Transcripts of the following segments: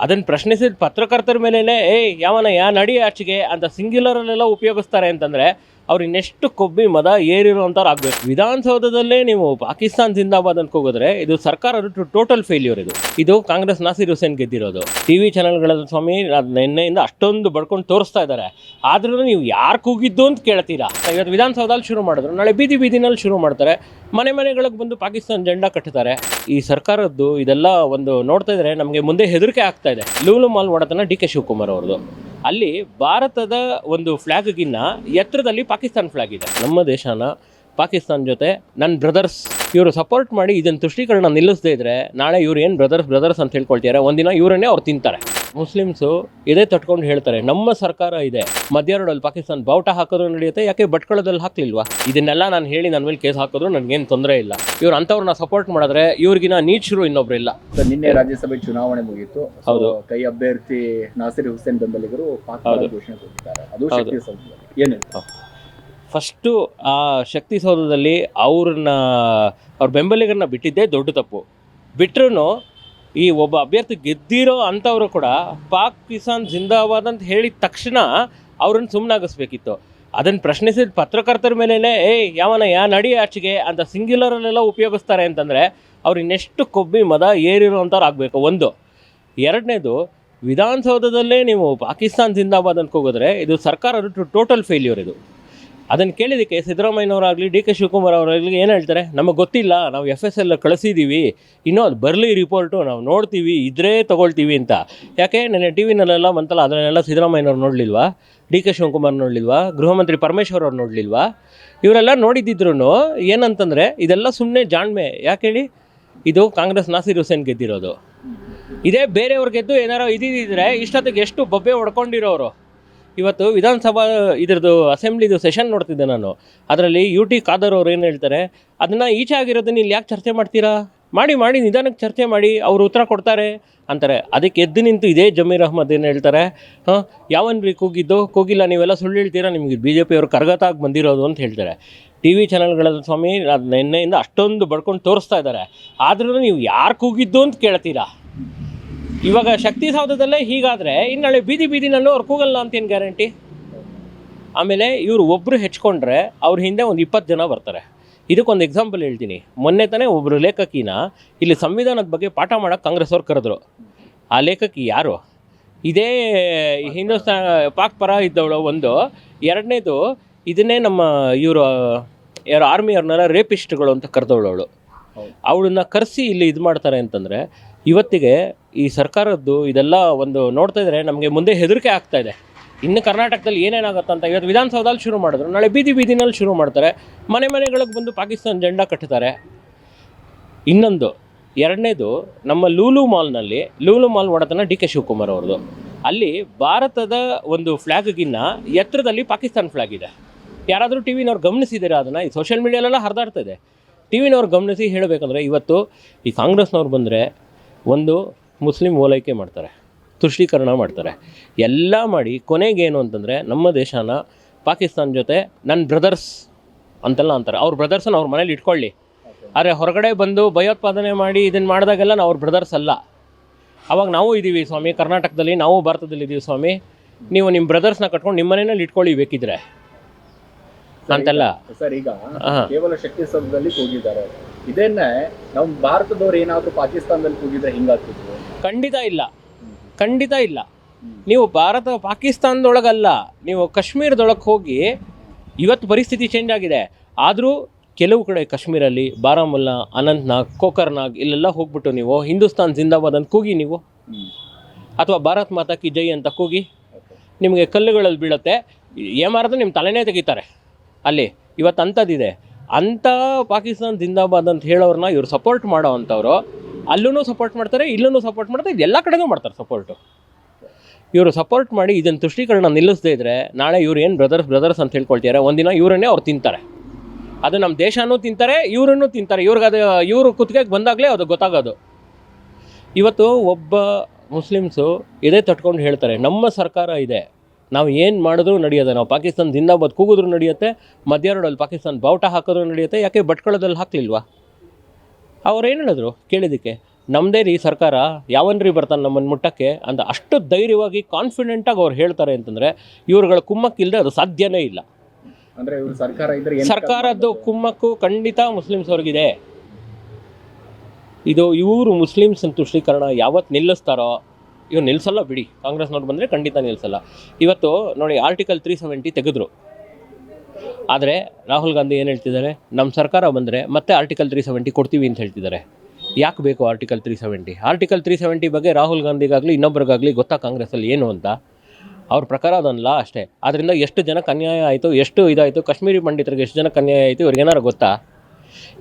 ಅದನ್ನು ಪ್ರಶ್ನಿಸಿದ ಪತ್ರಕರ್ತರ ಮೇಲೇ ಯಾವನ ನಡಿ ಆಚೆಗೆ ಅಂತ ಸಿಂಗ್ಯುಲರಲ್ಲೆಲ್ಲ ಉಪಯೋಗಿಸ್ತಾರೆ ಅಂತಂದರೆ ಅವ್ರು ಇನ್ನೆಷ್ಟು ಕೊಬ್ಬಿ ಮದ ಏರಿರುವಂಥವ್ರು ಆಗಬೇಕು. ವಿಧಾನಸೌಧದಲ್ಲೇ ನೀವು ಪಾಕಿಸ್ತಾನ್ ಜಿಂದಾಬಾದ್ ಅಂತ ಹೋಗಿದ್ರೆ ಇದು ಸರ್ಕಾರದ ಟೋಟಲ್ ಫೇಲ್ಯೂರ್. ಇದು ಕಾಂಗ್ರೆಸ್ ನಾಸಿರ್ ಹುಸೇನ್ ಗೆದ್ದಿರೋದು. ಟಿ ವಿ ಚಾನಲ್ಗಳ ಸ್ವಾಮಿ ನಿನ್ನೆಯಿಂದ ಅಷ್ಟೊಂದು ಬಡ್ಕೊಂಡು ತೋರಿಸ್ತಾ ಇದ್ದಾರೆ. ಆದ್ರೂ ನೀವು ಯಾರು ಕೂಗಿದ್ದು ಅಂತ ಕೇಳ್ತೀರಾ. ಇವತ್ತು ವಿಧಾನಸೌಧದಲ್ಲಿ ಶುರು ಮಾಡಿದ್ರು, ನಾಳೆ ಬೀದಿನಲ್ಲಿ ಶುರು ಮಾಡ್ತಾರೆ, ಮನೆಗಳಿಗೆ ಬಂದು ಪಾಕಿಸ್ತಾನ ಜೆಂಡಾ ಕಟ್ತಾರೆ. ಈ ಸರ್ಕಾರದ್ದು ಇದೆಲ್ಲ ಒಂದು ನೋಡ್ತಾ ಇದ್ರೆ ನಮಗೆ ಮುಂದೆ ಹೆದರಿಕೆ ಆಗ್ತಾ ಇದೆ. ಲೂಲು ಮಾಲ್ ಒಡೆತನ ಡಿ ಕೆ ಶಿವಕುಮಾರ್ ಅವ್ರದ್ದು. ಅಲ್ಲಿ ಭಾರತದ ಒಂದು ಫ್ಲ್ಯಾಗ್ಗಿನ್ನ ಎತ್ತರದಲ್ಲಿ ಪಾಕಿಸ್ತಾನ ಫ್ಲ್ಯಾಗ್ ಇದೆ. ನಮ್ಮ ದೇಶನ ಪಾಕಿಸ್ತಾನ ಜೊತೆ ನನ್ನ ಬ್ರದರ್ಸ್ ಇವರು ಸಪೋರ್ಟ್ ಮಾಡಿ ಇದನ್ನು ತುಷ್ಟೀಕರಣ ನಿಲ್ಲಿಸದೇ ಇದ್ರೆ ನಾಳೆ ಇವ್ರು ಏನು ಬ್ರದರ್ಸ್ ಅಂತ ಹೇಳ್ಕೊಳ್ತಾರೆ, ಒಂದಿನ ಇವರನ್ನೇ ಅವ್ರು ತಿಂತಾರೆ. ಮುಸ್ಲಿಮ್ಸು ಇದೇ ತಟ್ಕೊಂಡು ಹೇಳ್ತಾರೆ ನಮ್ಮ ಸರ್ಕಾರ ಇದೆ, ಮಧ್ಯ ರೋಡಲ್ಲಿ ಪಾಕಿಸ್ತಾನ ಬಾವುಟ ಹಾಕೋದು ನಡೆಯುತ್ತೆ, ಯಾಕೆ ಭಟ್ಕಳದಲ್ಲಿ ಹಾಕ್ಲಿಲ್ವಾ? ಇದನ್ನೆಲ್ಲ ನಾನು ಹೇಳಿ ನನ್ನ ಮೇಲೆ ಕೇಸ್ ಹಾಕೋದು ನನಗೇನು ತೊಂದರೆ ಇಲ್ಲ. ಇವ್ರು ಅಂಥವ್ರನ್ನ ಸಪೋರ್ಟ್ ಮಾಡಿದ್ರೆ ಇವ್ರಿಗಿನ ನೀಚರು ಇನ್ನೊಬ್ರು ಇಲ್ಲ. ನಿನ್ನೆ ರಾಜ್ಯಸಭೆ ಚುನಾವಣೆ ಮುಗಿಯಿತು. ಹೌದು. ಕೈ ಅಭ್ಯರ್ಥಿ ನಾಸಿರ್ ಹುಸೇನ್ ಬೆಂಬಲಿಗರು ಘೋಷಣೆ ಕೊಟ್ಟಿದ್ದಾರೆ. ಅದು ಶಕ್ತಿ ಸೌಧದಲ್ಲಿ ಏನು ಫಸ್ಟು ಆ ಶಕ್ತಿ ಸೌಧದಲ್ಲಿ ಅವ್ರ ಬೆಂಬಲಿಗರನ್ನ ಬಿಟ್ಟಿದ್ದೇ ದೊಡ್ಡ ತಪ್ಪು. ಬಿಟ್ಟರು ಈ ಒಬ್ಬ ಅಭ್ಯರ್ಥಿ ಗೆದ್ದಿರೋ ಅಂಥವರು ಕೂಡ ಪಾಕಿಸ್ತಾನ್ ಜಿಂದಾಬಾದ್ ಅಂತ ಹೇಳಿದ ತಕ್ಷಣ ಅವ್ರನ್ನ ಸುಮ್ಮನಾಗಿಸ್ಬೇಕಿತ್ತು. ಅದನ್ನು ಪ್ರಶ್ನಿಸಿದ ಪತ್ರಕರ್ತರ ಮೇಲೇ ಯಾವನ ನಡಿ ಆಚೆಗೆ ಅಂತ ಸಿಂಗ್ಯುಲರಲ್ಲೆಲ್ಲ ಉಪಯೋಗಿಸ್ತಾರೆ ಅಂತಂದರೆ ಅವ್ರು ಇನ್ನೆಷ್ಟು ಕೊಬ್ಬಿ ಮದ ಏರಿರುವಂಥವ್ರು ಆಗಬೇಕು. ಒಂದು. ಎರಡನೇದು, ವಿಧಾನಸೌಧದಲ್ಲೇ ನೀವು ಪಾಕಿಸ್ತಾನ್ ಜಿಂದಾಬಾದ್ ಅಂತ ಹೋಗಿದ್ರೆ ಇದು ಸರ್ಕಾರದ ಟೋಟಲ್ ಫೇಲ್ಯೂರ್. ಅದನ್ನು ಕೇಳಿದ್ದಕ್ಕೆ ಸಿದ್ದರಾಮಯ್ಯನವರಾಗಲಿ ಡಿ ಕೆ ಶಿವಕುಮಾರ್ ಅವರಾಗಲಿ ಏನು ಹೇಳ್ತಾರೆ, ನಮಗೆ ಗೊತ್ತಿಲ್ಲ, ನಾವು FSL ಕಳಿಸಿದ್ದೀವಿ, ಇನ್ನೂ ಅದು ಬರಲಿ ರಿಪೋರ್ಟು, ನಾವು ನೋಡ್ತೀವಿ, ಇದ್ರೆ ತೊಗೊಳ್ತೀವಿ ಅಂತ. ಯಾಕೆ ನೆನ್ನೆ ಟಿ ವಿನಲ್ಲೆಲ್ಲ ಬಂತಲ್ಲ, ಅದನ್ನೆಲ್ಲ ಸಿದ್ದರಾಮಯ್ಯನವ್ರು ನೋಡಲಿಲ್ವಾ? ಡಿ ಕೆ ಶಿವಕುಮಾರ್ ನೋಡಲಿಲ್ವಾ? ಗೃಹ ಮಂತ್ರಿ ಪರಮೇಶ್ವರ್ ಅವ್ರು ನೋಡಲಿಲ್ವಾ? ಇವರೆಲ್ಲ ನೋಡಿದ್ದಿದ್ರು ಏನಂತಂದರೆ ಇದೆಲ್ಲ ಸುಮ್ಮನೆ ಜಾಣ್ಮೆ. ಯಾಕೆ ಹೇಳಿ? ಇದು ಕಾಂಗ್ರೆಸ್ ನಾಸಿರ್ ಹುಸೇನ್ ಗೆದ್ದಿರೋದು. ಇದೇ ಬೇರೆಯವ್ರ ಗೆದ್ದು ಏನಾರೋ ಇದ್ದಿದ್ದರೆ ಇಷ್ಟೊತ್ತಿಗೆ ಎಷ್ಟು ಬೊಬ್ಬೆ ಹೊಡ್ಕೊಂಡಿರೋರು. ಇವತ್ತು ವಿಧಾನಸಭಾ ಇದ್ರದ್ದು ಅಸೆಂಬ್ಲಿದು ಸೆಷನ್ ನೋಡ್ತಿದ್ದೆ ನಾನು. ಅದರಲ್ಲಿ UT ಖಾದರ್ ಅವ್ರು ಏನು ಹೇಳ್ತಾರೆ, ಅದನ್ನು ಈಚೆ ಆಗಿರೋದನ್ನ ಇಲ್ಲಿ ಯಾಕೆ ಚರ್ಚೆ ಮಾಡ್ತೀರಾ? ಮಾಡಿ ನಿಧಾನಕ್ಕೆ ಚರ್ಚೆ ಮಾಡಿ, ಅವರು ಉತ್ತರ ಕೊಡ್ತಾರೆ ಅಂತಾರೆ. ಅದಕ್ಕೆ ಎದ್ದು ನಿಂತು ಇದೇ ಜಮೀರ್ ಅಹ್ಮದ್ ಏನು ಹೇಳ್ತಾರೆ, ಯಾವನ್ರಿ ಕೂಗಿಲ್ಲ, ನೀವೆಲ್ಲ ಸುಳ್ಳು ಹೇಳ್ತೀರಾ, ನಿಮಗೆ BJP ಅವರು ಕರಗತಾಗಿ ಬಂದಿರೋದು ಅಂತ ಹೇಳ್ತಾರೆ. ಟಿ ವಿ ಚಾನಲ್ಗಳ ಸ್ವಾಮಿ ನಿನ್ನೆಯಿಂದ ಅಷ್ಟೊಂದು ಬಡ್ಕೊಂಡು ತೋರಿಸ್ತಾ ಇದ್ದಾರೆ. ಆದ್ರೂ ನೀವು ಯಾರು ಕೂಗಿದ್ದು ಅಂತ ಕೇಳ್ತೀರಾ. ಇವಾಗ ಶಕ್ತಿ ಸೌಧದಲ್ಲೇ ಹೀಗಾದರೆ ಇನ್ನಾಳೆ ಬೀದಿನಲ್ಲೂ ಅವ್ರು ಕೂಗಲ್ಲ ಅಂತೇನು ಗ್ಯಾರಂಟಿ? ಆಮೇಲೆ ಇವರು ಒಬ್ಬರು ಹೆಚ್ಕೊಂಡ್ರೆ ಅವ್ರ ಹಿಂದೆ ಒಂದು 20 ಜನ ಬರ್ತಾರೆ. ಇದಕ್ಕೊಂದು ಎಕ್ಸಾಂಪಲ್ ಹೇಳ್ತೀನಿ. ಮೊನ್ನೆ ತಾನೇ ಒಬ್ಬರು ಲೇಖಕಿನ ಇಲ್ಲಿ ಸಂವಿಧಾನದ ಬಗ್ಗೆ ಪಾಠ ಮಾಡೋಕ್ಕೆ ಕಾಂಗ್ರೆಸ್ ಅವ್ರು ಕರೆದ್ರು. ಆ ಲೇಖಕಿ ಯಾರು? ಇದೇ ಪಾಕ್ ಪರ ಇದ್ದವಳು ಒಂದು. ಎರಡನೇದು, ಇದನ್ನೇ ನಮ್ಮ ಇವರು ಯಾರು ಆರ್ಮಿಯವ್ರನ್ನೆಲ್ಲ ರೇಪಿಸ್ಟ್ಗಳು ಅಂತ ಕರೆದವಳು ಅವಳು. ಅವಳನ್ನ ಕರೆಸಿ ಇಲ್ಲಿ ಇದು ಮಾಡ್ತಾರೆ ಅಂತಂದರೆ ಇವತ್ತಿಗೆ ಈ ಸರ್ಕಾರದ್ದು ಇದೆಲ್ಲ ಒಂದು ನೋಡ್ತಾ ಇದ್ರೆ ನಮಗೆ ಮುಂದೆ ಹೆದರಿಕೆ ಆಗ್ತಾ ಇದೆ. ಇನ್ನು ಕರ್ನಾಟಕದಲ್ಲಿ ಏನೇನಾಗುತ್ತಂತ. ಇವತ್ತು ವಿಧಾನಸೌಧದಲ್ಲಿ ಶುರು ಮಾಡಿದ್ರು, ನಾಳೆ ಬೀದಿನಲ್ಲಿ ಶುರು ಮಾಡ್ತಾರೆ, ಮನೆಗಳಿಗೆ ಬಂದು ಪಾಕಿಸ್ತಾನ ಜೆಂಡಾ ಕಟ್ತಾರೆ. ಇನ್ನೊಂದು. ಎರಡನೇದು, ನಮ್ಮ ಲೂಲು ಮಾಲ್ ಒಡೆತನ ಡಿ ಕೆ ಶಿವಕುಮಾರ್ ಅವ್ರದ್ದು. ಅಲ್ಲಿ ಭಾರತದ ಒಂದು ಫ್ಲ್ಯಾಗ್ಗಿನ್ನ ಎತ್ತರದಲ್ಲಿ ಪಾಕಿಸ್ತಾನ ಫ್ಲ್ಯಾಗ್ ಇದೆ. ಯಾರಾದರೂ ಟಿ ವಿನವ್ರು ಗಮನಿಸಿದ್ದೀರಾ ಅದನ್ನು? ಈ ಸೋಷಿಯಲ್ ಮೀಡಿಯಾಲೆಲ್ಲ ಹರಿದಾಡ್ತಾ ಇದೆ. ಟಿ ವಿನವ್ರು ಗಮನಿಸಿ ಹೇಳಬೇಕಂದ್ರೆ ಇವತ್ತು ಈ ಕಾಂಗ್ರೆಸ್ನವ್ರು ಬಂದರೆ ಒಂದು ಮುಸ್ಲಿಂ ಓಲೈಕೆ ಮಾಡ್ತಾರೆ, ತುಷ್ಟೀಕರಣ ಮಾಡ್ತಾರೆ, ಎಲ್ಲ ಮಾಡಿ ಕೊನೆಗೇನು ಅಂತಂದರೆ ನಮ್ಮ ದೇಶನ ಪಾಕಿಸ್ತಾನ ಜೊತೆ ನನ್ನ ಬ್ರದರ್ಸ್ ಅಂತೆಲ್ಲ ಅಂತಾರೆ. ಅವ್ರ ಬ್ರದರ್ಸನ್ನು ಅವ್ರ ಮನೇಲಿ ಇಟ್ಕೊಳ್ಳಿ, ಆದರೆ ಹೊರಗಡೆ ಬಂದು ಭಯೋತ್ಪಾದನೆ ಮಾಡಿ ಇದನ್ನು ಮಾಡಿದಾಗೆಲ್ಲ ನಾವು ಅವ್ರ ಬ್ರದರ್ಸ್ ಅಲ್ಲ. ಅವಾಗ ನಾವು ಇದ್ದೀವಿ ಸ್ವಾಮಿ, ಕರ್ನಾಟಕದಲ್ಲಿ ನಾವು ಭಾರತದಲ್ಲಿ ಇದ್ದೀವಿ ಸ್ವಾಮಿ, ನೀವು ನಿಮ್ಮ ಬ್ರದರ್ಸ್ನ ಕಟ್ಕೊಂಡು ನಿಮ್ಮ ಮನೆಯಲ್ಲಿ ಇಟ್ಕೊಳ್ಳಿ ಬೇಕಿದ್ರೆ ಅಂತೆಲ್ಲ. ಸರ್, ಈಗ ಕೇವಲ ಶಕ್ತಿ ಸೌಧದಲ್ಲಿ ಕೂಗಿದ್ದಾರೆ. ಇದನ್ನೇ ನಮ್ಮ ಭಾರತದವ್ರು ಏನಾದರೂ ಪಾಕಿಸ್ತಾನದಲ್ಲಿ ಕೂಗಿದ್ರೆ ಹಿಂಗಾಗ್ತಿದ್ರು? ಖಂಡಿತ ಇಲ್ಲ. ನೀವು ಪಾಕಿಸ್ತಾನದೊಳಗಲ್ಲ, ನೀವು ಕಾಶ್ಮೀರದೊಳಗೆ ಹೋಗಿ ಇವತ್ತು ಪರಿಸ್ಥಿತಿ ಚೇಂಜ್ ಆಗಿದೆ. ಆದರೂ ಕೆಲವು ಕಡೆ ಕಾಶ್ಮೀರಲ್ಲಿ ಬಾರಾಮುಲ್ಲಾ, ಅನಂತ್ನಾಗ್, ಕೋಕರ್ನಾಗ್ ಇಲ್ಲೆಲ್ಲ ಹೋಗ್ಬಿಟ್ಟು ನೀವು ಹಿಂದೂಸ್ತಾನ್ ಜಿಂದಾಬಾದ್ ಅಂತ ಕೂಗಿ ನೀವು, ಅಥವಾ ಭಾರತ್ ಮಾತಾ ಕಿ ಜೈ ಅಂತ ಕೂಗಿ, ನಿಮಗೆ ಕಲ್ಲುಗಳಲ್ಲಿ ಬೀಳುತ್ತೆ, ಏಮಾರದು ನಿಮ್ಮ ತಲೆನೇ ತೆಗಿತಾರೆ ಅಲ್ಲಿ. ಇವತ್ತು ಅಂಥದ್ದಿದೆ. ಅಂಥ ಪಾಕಿಸ್ತಾನ ಜಿಂದಾಬಾದ್ ಅಂತ ಹೇಳೋರನ್ನ ಇವ್ರು ಸಪೋರ್ಟ್ ಮಾಡೋ ಅಂಥವ್ರು ಅಲ್ಲೂ ಸಪೋರ್ಟ್ ಮಾಡ್ತಾರೆ, ಇಲ್ಲೂ ಸಪೋರ್ಟ್ ಮಾಡ್ತಾರೆ, ಎಲ್ಲ ಕಡೆನೂ ಮಾಡ್ತಾರೆ ಸಪೋರ್ಟು. ಇವರು ಸಪೋರ್ಟ್ ಮಾಡಿ ಇದನ್ನು ತುಷ್ಟೀಕರಣ ನಿಲ್ಲಿಸದೇ ಇದ್ದರೆ ನಾಳೆ ಇವ್ರು ಏನು ಬ್ರದರ್ಸ್ ಅಂತ ಹೇಳ್ಕೊಳ್ತಾರೆ, ಒಂದಿನ ಇವರನ್ನೇ ಅವ್ರು ತಿಂತಾರೆ. ಅದು ನಮ್ಮ ದೇಶನೂ ತಿಂತಾರೆ, ಇವರನ್ನೂ ತಿಂತಾರೆ. ಇವರು ಕುತ್ತಿಗೆಗೆ ಬಂದಾಗಲೇ ಅದು ಗೊತ್ತಾಗೋದು. ಇವತ್ತು ಒಬ್ಬ ಮುಸ್ಲಿಮ್ಸು ಇದೇ ತಟ್ಕೊಂಡು ಹೇಳ್ತಾರೆ ನಮ್ಮ ಸರ್ಕಾರ ಇದೆ, ನಾವು ಏನು ಮಾಡಿದ್ರೂ ನಡೆಯುತ್ತೆ, ನಾವು ಪಾಕಿಸ್ತಾನ ಜಿಂದಾಬಾದ್ ಕೂಗಿದ್ರೂ ನಡೆಯುತ್ತೆ, ಮಧ್ಯ ರೋಡಲ್ಲಿ ಪಾಕಿಸ್ತಾನ ಬಾವುಟ ಹಾಕೋದ್ರೂ ನಡೆಯುತ್ತೆ, ಯಾಕೆ ಭಟ್ಕಳದಲ್ಲಿ ಹಾಕಲಿಲ್ವಾ? ಅವ್ರು ಏನು ಹೇಳಿದ್ರು ಕೇಳಿದ್ದಕ್ಕೆ, ನಮ್ಮದೇ ರೀ ಸರ್ಕಾರ, ಯಾವನ್ರಿ ಬರ್ತಾನೆ ನಮ್ಮನ್ನು ಮುಟ್ಟಕ್ಕೆ ಅಂತ ಅಷ್ಟು ಧೈರ್ಯವಾಗಿ ಕಾನ್ಫಿಡೆಂಟಾಗಿ ಅವ್ರು ಹೇಳ್ತಾರೆ ಅಂತಂದರೆ ಇವ್ರುಗಳ ಕುಮ್ಮಕ್ಕಿಲ್ಲದೆ ಅದು ಸಾಧ್ಯನೇ ಇಲ್ಲ. ಅಂದ್ರೆ ಇವ್ರು ಸರ್ಕಾರ ಇದ್ರೆ ಸರ್ಕಾರದ್ದು ಕುಮ್ಮಕ್ಕು ಖಂಡಿತ ಮುಸ್ಲಿಮ್ಸ್ ಅವ್ರಿಗಿದೆ. ಇದು ಇವರು ಮುಸ್ಲಿಂ ಸಂತುಷ್ಟೀಕರಣ ಯಾವತ್ತು ನಿಲ್ಲಿಸ್ತಾರೋ, ಇವ್ರು ನಿಲ್ಲಿಸಲ್ಲ ಬಿಡಿ, ಕಾಂಗ್ರೆಸ್ನವ್ರು ಬಂದರೆ ಖಂಡಿತ ನಿಲ್ಲಿಸಲ್ಲ. ಇವತ್ತು ನೋಡಿ ಆರ್ಟಿಕಲ್ 370 ತೆಗೆದ್ರು, ಆದರೆ ರಾಹುಲ್ ಗಾಂಧಿ ಏನು ಹೇಳ್ತಿದ್ದಾರೆ, ನಮ್ಮ ಸರ್ಕಾರ ಬಂದರೆ ಮತ್ತೆ ಆರ್ಟಿಕಲ್ 370 ಕೊಡ್ತೀವಿ ಅಂತ ಹೇಳ್ತಿದ್ದಾರೆ. ಯಾಕೆ ಬೇಕು ಆರ್ಟಿಕಲ್ 370? ಆರ್ಟಿಕಲ್ 370 ಬಗ್ಗೆ ರಾಹುಲ್ ಗಾಂಧಿಗಾಗಲಿ ಇನ್ನೊಬ್ರಿಗಾಗಲಿ ಗೊತ್ತಾ ಕಾಂಗ್ರೆಸ್ಸಲ್ಲಿ ಏನು ಅಂತ? ಅವ್ರ ಪ್ರಕಾರ ಅದೊಂದು ಲಾ ಅಷ್ಟೇ. ಅದರಿಂದ ಎಷ್ಟು ಜನಕ್ಕೆ ಅನ್ಯಾಯ ಆಯಿತು, ಎಷ್ಟು ಇದಾಯಿತು, ಕಾಶ್ಮೀರಿ ಪಂಡಿತರಿಗೆ ಎಷ್ಟು ಜನಕ್ಕೆ ಅನ್ಯಾಯ ಆಯಿತು ಇವ್ರಿಗೇನಾರು ಗೊತ್ತಾ?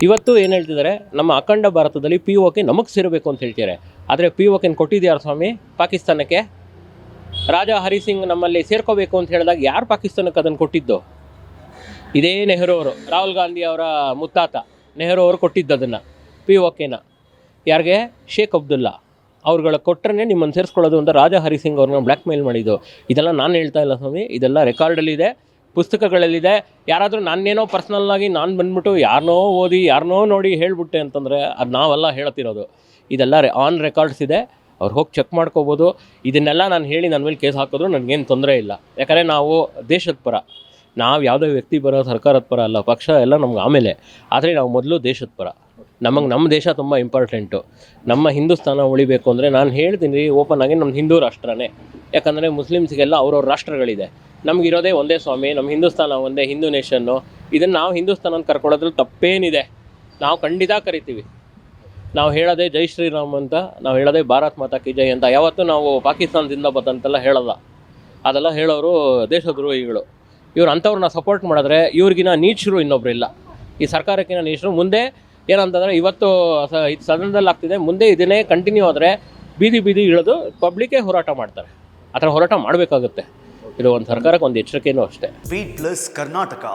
ಇವತ್ತು ಏನು ಹೇಳ್ತಿದ್ದಾರೆ, ನಮ್ಮ ಅಖಂಡ ಭಾರತದಲ್ಲಿ POK ನಮಗೆ ಸೇರಬೇಕು ಅಂತ ಹೇಳ್ತಿದ್ದಾರೆ. ಆದರೆ POK ಕೊಟ್ಟಿದ್ಯಾರು ಸ್ವಾಮಿ ಪಾಕಿಸ್ತಾನಕ್ಕೆ? ರಾಜಾ ಹರಿಸಿಂಗ್ ನಮ್ಮಲ್ಲಿ ಸೇರ್ಕೋಬೇಕು ಅಂತ ಹೇಳಿದಾಗ ಯಾರು ಪಾಕಿಸ್ತಾನಕ್ಕೆ ಅದನ್ನು ಕೊಟ್ಟಿದ್ದು? ಇದೇ ನೆಹರು ಅವರು, ರಾಹುಲ್ ಗಾಂಧಿ ಅವರ ಮುತ್ತಾತ ನೆಹರು ಅವರು ಕೊಟ್ಟಿದ್ದು ಅದನ್ನು POKನ. ಯಾರಿಗೆ? ಶೇಖ್ ಅಬ್ದುಲ್ಲಾ ಅವ್ರುಗಳ ಕೊಟ್ಟರೆ ನಿಮ್ಮನ್ನು ಸೇರಿಸ್ಕೊಳ್ಳೋದು ಅಂತ ರಾಜಾ ಹರಿಸಿಂಗ್ ಅವ್ರನ್ನ ಬ್ಲ್ಯಾಕ್ ಮೇಲ್ ಮಾಡಿದ್ದು. ಇದೆಲ್ಲ ನಾನು ಹೇಳ್ತಾ ಇಲ್ಲ ಸ್ವಾಮಿ, ಇದೆಲ್ಲ ರೆಕಾರ್ಡಲ್ಲಿದೆ, ಪುಸ್ತಕಗಳಲ್ಲಿದೆ. ಯಾರಾದರೂ ನಾನೇನೋ ಪರ್ಸ್ನಲ್ಲಾಗಿ ನಾನು ಬಂದ್ಬಿಟ್ಟು ಯಾರನ್ನೋ ಓದಿ ಯಾರನ್ನೋ ನೋಡಿ ಹೇಳಿಬಿಟ್ಟೆ ಅಂತಂದರೆ ಅದು ನಾವೆಲ್ಲ ಹೇಳ್ತಿರೋದು. ಇದೆಲ್ಲ ಆನ್ ರೆಕಾರ್ಡ್ಸ್ ಇದೆ, ಅವ್ರು ಹೋಗಿ ಚೆಕ್ ಮಾಡ್ಕೋಬೋದು. ಇದನ್ನೆಲ್ಲ ನಾನು ಹೇಳಿ ನನ್ನ ಮೇಲೆ ಕೇಸ್ ಹಾಕಿದ್ರು ನನಗೇನು ತೊಂದರೆ ಇಲ್ಲ. ಯಾಕಂದರೆ ನಾವು ದೇಶದ ಪರ, ನಾವು ಯಾವುದೇ ವ್ಯಕ್ತಿ ಪರ, ಸರ್ಕಾರದ ಪರ ಅಲ್ಲ, ಪಕ್ಷ ಎಲ್ಲ ನಮ್ಗೆ ಆಮೇಲೆ. ಆದರೆ ನಾವು ಮೊದಲು ದೇಶದ ಪರ. ನಮ್ಮ ದೇಶ ತುಂಬ ಇಂಪಾರ್ಟೆಂಟು. ನಮ್ಮ ಹಿಂದೂಸ್ತಾನ ಉಳಿಬೇಕು ಅಂದರೆ ನಾನು ಹೇಳ್ತೀನಿ ರೀ ಓಪನ್ ಆಗಿ, ನಮ್ಮ ಹಿಂದೂ ರಾಷ್ಟ್ರನೇ. ಯಾಕಂದರೆ ಮುಸ್ಲಿಮ್ಸ್ಗೆಲ್ಲ ಅವ್ರವ್ರ ರಾಷ್ಟ್ರಗಳಿದೆ, ನಮಗಿರೋದೇ ಒಂದೇ ಸ್ವಾಮಿ, ನಮ್ಮ ಹಿಂದೂಸ್ತಾನ ಒಂದೇ, ಹಿಂದೂ ನೇಷನ್ನು. ಇದನ್ನು ನಾವು ಹಿಂದೂಸ್ತಾನ ಅಂತ ಕರ್ಕೊಳ್ಳೋದ್ರಲ್ಲಿ ತಪ್ಪೇನಿದೆ? ನಾವು ಖಂಡಿತ ಕರಿತೀವಿ. ನಾವು ಹೇಳೋದೇ ಜೈ ಶ್ರೀರಾಮ್ ಅಂತ, ನಾವು ಹೇಳೋದೇ ಭಾರತ್ ಮಾತಾ ಕಿ ಜೈ ಅಂತ. ಯಾವತ್ತೂ ನಾವು ಪಾಕಿಸ್ತಾನದಿಂದ ಬಂತಂತೆಲ್ಲ ಹೇಳಲ್ಲ. ಅದೆಲ್ಲ ಹೇಳೋರು ದೇಶದ್ರೋಹಿಗಳು. ಇವ್ರು ಅಂಥವ್ರನ್ನ ಸಪೋರ್ಟ್ ಮಾಡಿದ್ರೆ ಇವ್ರಿಗಿನ ನೀಚರು ಇನ್ನೊಬ್ರು ಇಲ್ಲ. ಈ ಸರ್ಕಾರಕ್ಕಿಂತ ನೀಚರು. ಮುಂದೆ ಏನಂತಂದರೆ ಇವತ್ತು ಸದನದಲ್ಲಿ ಆಗ್ತಿದೆ, ಮುಂದೆ ಇದನ್ನೇ ಕಂಟಿನ್ಯೂ ಆದರೆ ಬೀದಿ ಇಳಿದು ಪಬ್ಲಿಕ್ಕೇ ಹೋರಾಟ ಮಾಡ್ತಾರೆ. ಆ ಥರ ಹೋರಾಟ ಮಾಡಬೇಕಾಗುತ್ತೆ. ಇದು ಒಂದು ಸರ್ಕಾರಕ್ಕೆ ಒಂದು ಎಚ್ಚರಿಕೆಯೂ ಅಷ್ಟೇ. Beat Plus Karnataka.